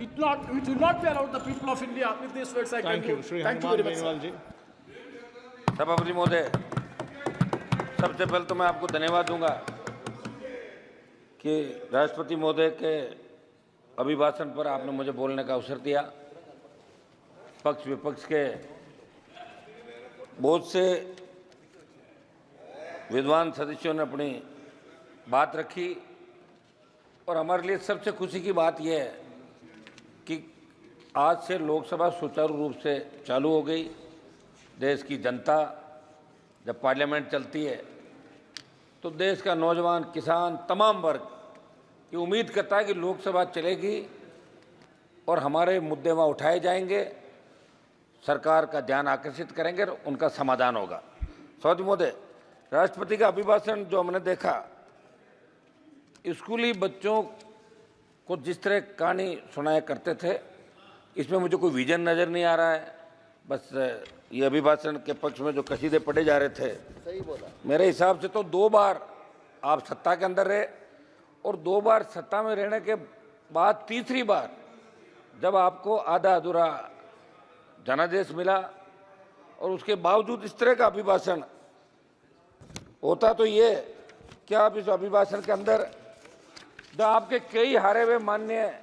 it will not be allowed the people of India. With these words, I Thank you, Shri Thank you Hanuman very much, Benwal sir. जी। सभापति महोदय, सबसे पहले तो मैं आपको धन्यवाद दूंगा कि राष्ट्रपति महोदय के अभिभाषण पर आपने मुझे बोलने का अवसर दिया। पक्ष विपक्ष के बहुत से विद्वान सदस्यों ने अपनी बात रखी और हमारे लिए सबसे खुशी की बात यह है कि आज से लोकसभा सुचारू रूप से चालू हो गई। देश की जनता जब पार्लियामेंट चलती है तो देश का नौजवान, किसान, तमाम वर्ग ये उम्मीद करता है कि लोकसभा चलेगी और हमारे मुद्दे वहाँ उठाए जाएंगे, सरकार का ध्यान आकर्षित करेंगे और उनका समाधान होगा। सभापति महोदय, राष्ट्रपति का अभिभाषण जो हमने देखा, स्कूली बच्चों को जिस तरह कहानी सुनाया करते थे, इसमें मुझे कोई विजन नज़र नहीं आ रहा है। बस ये अभिभाषण के पक्ष में जो कसीदे पढ़े जा रहे थे, सही बोला, मेरे हिसाब से तो 2 बार आप सत्ता के अंदर रहे और 2 बार सत्ता में रहने के बाद तीसरी बार जब आपको आधा अधूरा जनादेश मिला और उसके बावजूद इस तरह का अभिभाषण होता, तो ये क्या आप इस अभिभाषण के अंदर जो आपके कई हारे हुए माननीय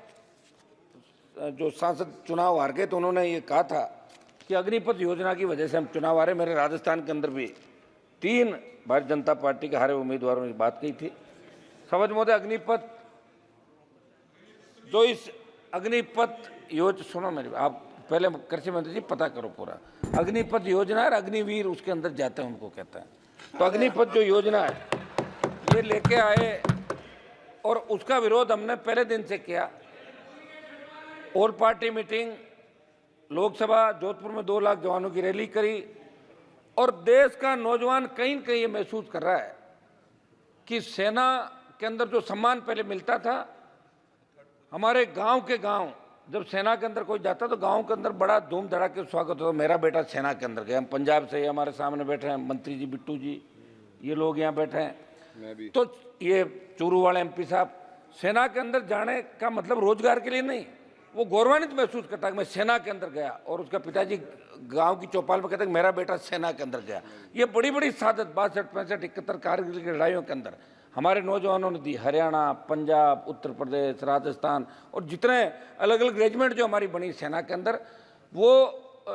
जो सांसद चुनाव हार गए, तो उन्होंने ये कहा था कि अग्निपथ योजना की वजह से हम चुनाव हारे। मेरे राजस्थान के अंदर भी 3 भारतीय जनता पार्टी के हारे उम्मीदवारों ने बात कही थी। समझ महोदय, अग्निपथ जो इस अग्निपथ योजना, सुनो मेरी, आप पहले कृषि मंत्री जी पता करो पूरा, अग्निपथ योजना और अग्निवीर उसके अंदर जाते हैं, उनको कहते हैं। तो अग्निपथ जो योजना है ये लेके आए और उसका विरोध हमने पहले दिन से किया। All party meeting, Lok Sabha Jodhpur में 2 लाख जवानों की रैली करी और देश का नौजवान कहीं न कहीं ये महसूस कर रहा है कि सेना के अंदर जो सम्मान पहले मिलता था, हमारे गांव के गांव जब सेना के अंदर कोई जाता तो गांव के अंदर बड़ा धूम धड़ाके स्वागत होता। मेरा बेटा सेना के अंदर गया, हम पंजाब से, हमारे सामने बैठे हैं मंत्री जी, बिट्टू जी, ये लोग यहाँ बैठे हैं। तो ये चूरू वाले एमपी साहब, सेना के अंदर जाने का मतलब रोजगार के लिए नहीं, वो गौरवान्वित महसूस करता है कि मैं सेना के अंदर गया। और उसका पिताजी गांव की चौपाल में कहते हैं मेरा बेटा सेना के अंदर गया। ये बड़ी बड़ी सादत 62, 65, 71 कारगिल की लड़ाइयों के अंदर हमारे नौजवानों ने दी। हरियाणा, पंजाब, उत्तर प्रदेश, राजस्थान और जितने अलग अलग रेजिमेंट जो हमारी बनी सेना के अंदर, वो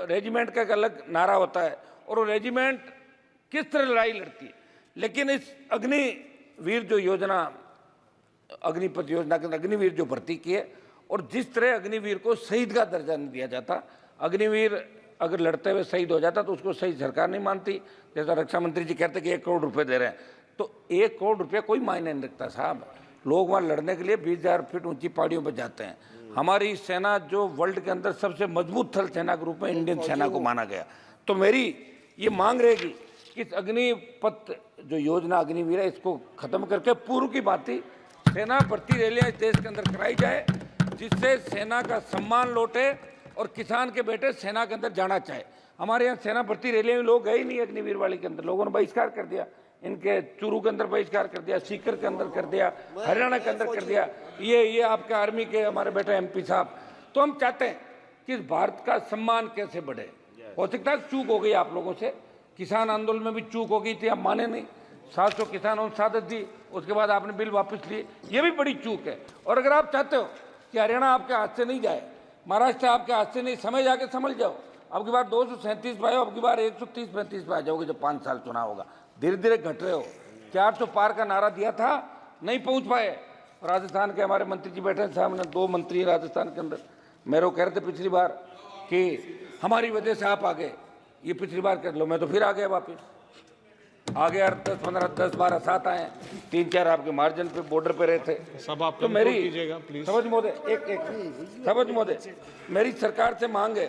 रेजिमेंट का एक अलग नारा होता है और वो रेजिमेंट किस तरह लड़ाई लड़ती है। लेकिन इस अग्निवीर जो योजना, अग्निपथ योजना के अंदर अग्निवीर जो भर्ती किए और जिस तरह अग्निवीर को शहीद का दर्जा नहीं दिया जाता, अग्निवीर अगर लड़ते हुए शहीद हो जाता तो उसको शहीद सरकार नहीं मानती। जैसा रक्षा मंत्री जी कहते कि 1 करोड़ रुपए दे रहे हैं, तो 1 करोड़ रुपये कोई मायने नहीं रखता साहब। लोग वहाँ लड़ने के लिए 20,000 फीट ऊंची पहाड़ियों पर जाते हैं। हमारी सेना जो वर्ल्ड के अंदर सबसे मजबूत थल सेना के रूप में इंडियन सेना को माना गया। तो मेरी ये मांग रहेगी कि इस अग्निपथ जो योजना अग्निवीर है, इसको खत्म करके पूर्व की भांति सेना भर्ती रैलियाँ इस देश के अंदर कराई जाए, जिससे सेना का सम्मान लौटे और किसान के बेटे सेना के अंदर जाना चाहे। हमारे यहाँ सेना भर्ती रैलियों में लोग गए ही नहीं। अग्निवीर वाले के अंदर लोगों ने बहिष्कार कर दिया, इनके चूरू के अंदर बहिष्कार कर दिया, सीकर के अंदर कर दिया, हरियाणा के अंदर कर दिया, ये आपके आर्मी के हमारे बेटे एमपी साहब। तो हम चाहते हैं कि भारत का सम्मान कैसे बढ़े। हो सकता है चूक हो गई आप लोगों से, किसान आंदोलन में भी चूक हो गई थी, आप माने नहीं। 700 किसानों ने शहादत दी, उसके बाद आपने बिल वापस लिए, ये भी बड़ी चूक है। और अगर आप चाहते हो कि हरियाणा आपके हाथ से नहीं जाए, महाराष्ट्र आपके हाथ से नहीं, समय जाके समझ जाओ। अब की बार 237 पे आओ, अब की बार 130-35 पे आ जाओगे जब 5 साल चुनाव होगा। धीरे धीरे घट रहे हो। 400 पार का नारा दिया था, नहीं पहुंच पाए। राजस्थान के हमारे मंत्री जी बैठे सामने, 2 मंत्री राजस्थान के अंदर, मेरे को कह रहे थे पिछली बार कि हमारी वजह से आप आ गए, ये पिछली बार कर लो, मैं तो फिर आ गया वापिस। आ गया 10-15, 10-12 साथ आए, 3-4 आपके मार्जिन पे बॉर्डर पे रहे थे। सब आप तो मेरी प्लीज। समझ महोदय, एक समझ महोदय, मेरी सरकार से मांग है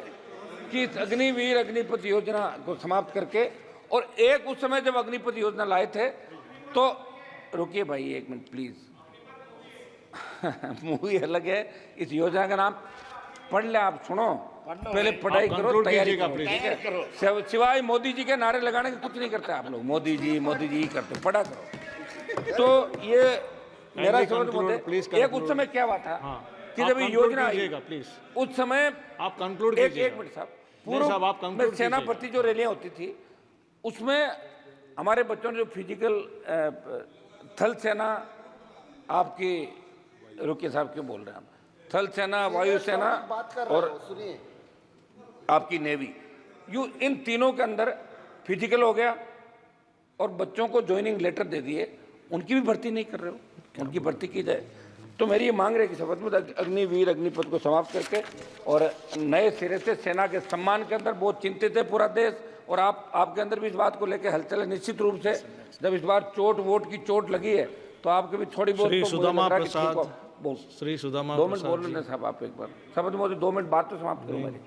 कि इस अग्निवीर अग्निपथ योजना को समाप्त करके, और एक उस समय जब अग्निपथ योजना लाए थे तो, रुकिए भाई 1 मिनट प्लीज, मूवी अलग है, इस योजना का नाम पढ़ ले आप, सुनो पहले पढ़ाई करो, तैयारी करो, ठीक है। सिवाय मोदी जी के नारे लगाने के कुछ नहीं करते आप लोग, मोदी जी ही करते, पढ़ा करो। तो ये मेरा समझ, एक उस समय क्या हुआ था कि जब ये योजना आई प्लीज उस समय आप कंक्लूड एक कीजिएगा। मिनट साहब, नहीं साहब, आप में conclude सेना कीजिएगा। भर्ती जो रैलियां होती थी उसमें हमारे बच्चों ने जो फिजिकल थल सेना आपकी, रुकिए साहब क्यों बोल रहे हैं आप, थल सेना, वायुसेना और आपकी नेवी, इन तीनों के अंदर फिजिकल हो गया और बच्चों को ज्वाइनिंग लेटर दे दिए, उनकी भी भर्ती नहीं कर रहे हो, उनकी भर्ती की जाए। तो मेरी ये मांग रही है कि शपथ में अग्निवीर अग्निपथ को समाप्त करके और नए सिरे से सेना के सम्मान के अंदर बहुत चिंतित है पूरा देश, और आपके अंदर भी इस बात को लेकर हलचल है। निश्चित रूप से जब इस बार वोट की चोट लगी है तो आपके भी थोड़ी बहुत श्री तो मुझे सुदामा लग रहा है कि प्रसाद, ठीक हो। श्री सुदामा 2 मिनट प्रसाद बोल रहे थे साहब आप एक बार, शपथ मोदी 2 मिनट बात तो समाप्त करो मेरी,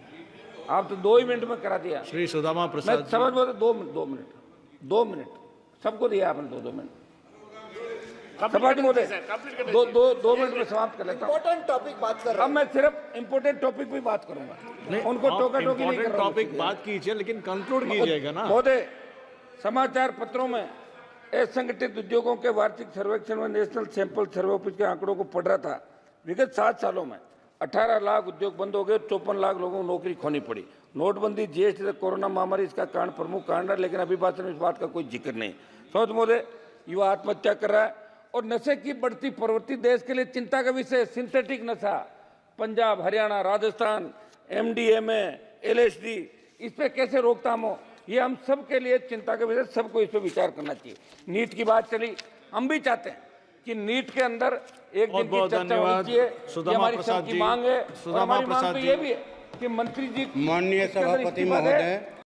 आप तो 2 ही मिनट में करा दिया। श्री सुदामा मैं प्रसाद समझ में 2 मिनट सबको दिया आपने 2 मिनट। सभापति महोदय 2 मिनट में समाप्त कर लेता हूँ। इम्पोर्टेंट टॉपिक बात कर रहे अब मैं सिर्फ इम्पोर्टेंट टॉपिक पे बात करूंगा, उनको टोका टोकी नहीं कर रहा हूं। टॉपिक बात कीजिए, लेकिन कंक्लूड कीजिएगा ना। महोदय, समाचार पत्रों में असंगठित उद्योगों के वार्षिक सर्वेक्षण में नेशनल सैंपल सर्वे ऑफिस के आंकड़ों को पढ़ रहा था। विगत 7 सालों में 18 लाख उद्योग बंद हो गए, 54 लाख लोगों को नौकरी खोनी पड़ी। नोटबंदी, जीएसटी, कोरोना महामारी इसका कारण, प्रमुख कारण है, लेकिन अभी भाषण में इस बात का कोई जिक्र नहीं। समझ महोदय, युवा आत्महत्या कर रहा है और नशे की बढ़ती प्रवृत्ति देश के लिए चिंता का विषय। सिंथेटिक नशा, पंजाब, हरियाणा, राजस्थान, एमडीएमए, एलएसडी, इस पे कैसे रोकथाम हो, ये हम सब के लिए चिंता का विषय। सबको इस पे विचार करना चाहिए। नीट की बात चली, हम भी चाहते हैं कि नीट के अंदर एक दिन की चर्चा होनी चाहिए, ये हमारी सबकी मांग है। और हमारी मांग तो ये भी है कि मंत्री जी माननीय इसके अंदर सभापति इस्तीफा दें महोदय,